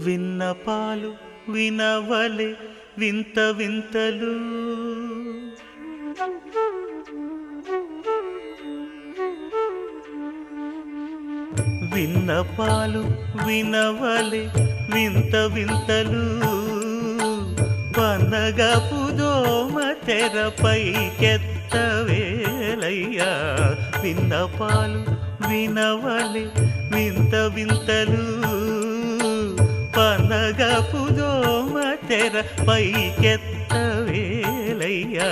విన్నపాలు వినవలే వింత వింతలు విన్నపాలు వినవలే వింత వింతలు పన్నగపు దోమ తెరపైకెత్తవేలయ్యా విన్నపాలు వినవలే వింత వింతలు పన్నగపు దోమ తెరపైకెత్తవేలయ్యా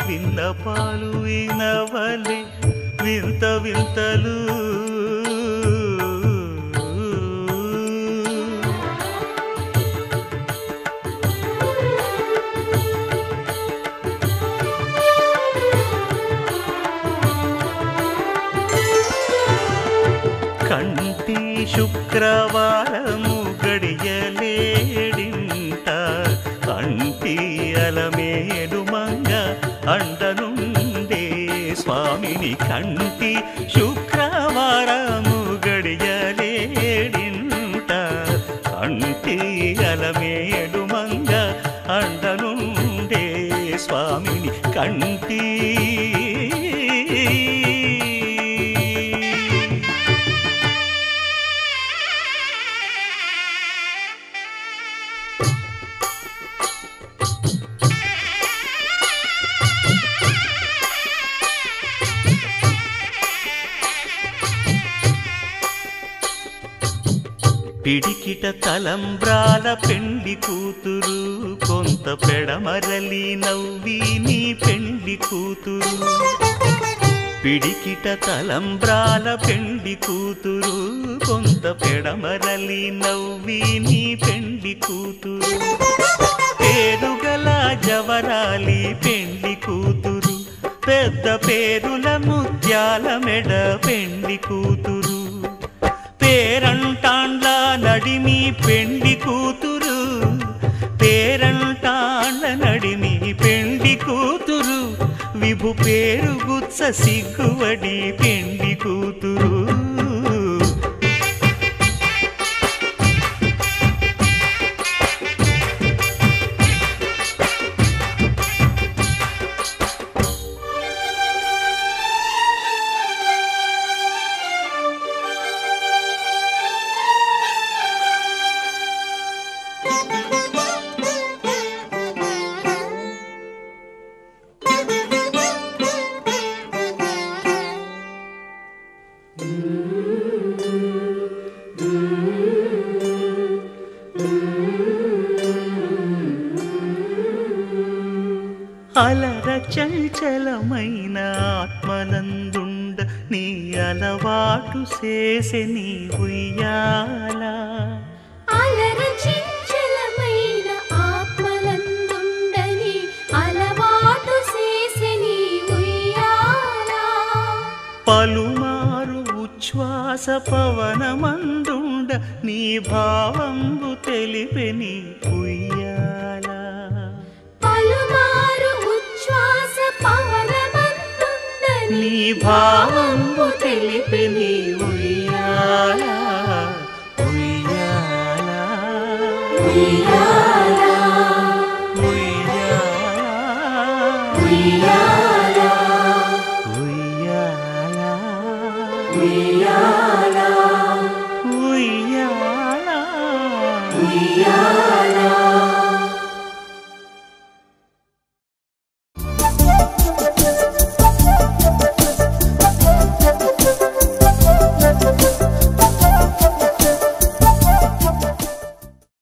విన్నపాలు వినవలే వింత వింతలు కంటి శుక్రవారము గడియలేడింట కంటి అలమేలు మంగ అండనుండే స్వామిని కంటి శుక్రవారము గడియలేడింట కంటి అలమేలు మంగ అండనుండే స్వామిని కంటి పిడికిట తలంబ్రాల పెండ్లి కూతురు కొంత పెడమరలి నవ్వి నీ పెండ్లి కూతురు పిడికిట తలంబ్రాల పెండ్లి కూతురు కొంత పెడమరలి నవ్వి నీ పెండ్లి కూతురు పేరుగల జవరాలి పెండ్లి కూతురు పెద్ద పేరుల ముత్యాల మెడ పెండ్లి కూతురు పేరంటాండ్ల నడిమి పెండ్లి కూతురు పేరంటాండ్ల నడిమి పెండ్లి కూతురు విభు పేరు గుత్స సిగ్గువడి పెండ్లి కూతురు అలర చంచలమైన ఆత్మనందుండ నీ అలవాటు చేసే నీ ఉయ్యాల అలర చంచలమైన ఆత్మనందుండ నీ అలవాటు చేసే నీ ఉయ్యాల పలుమారు ఉచ్ఛ్వాస పవనమందుండ నీ భావంబు తెలిపే నీ ఉయ్యాల పలుమారు ఉచ్ఛ్వాస పవనమందుండ నీ భావంబు తెలిపే నీ ఉయ్యాల ఉయ్యాల ఉయ్యాల ఉయ్యాల ఉయ్యాల ఉయ్యాల ఉయ్యాల ఉయ్యాల ఉయ్యాల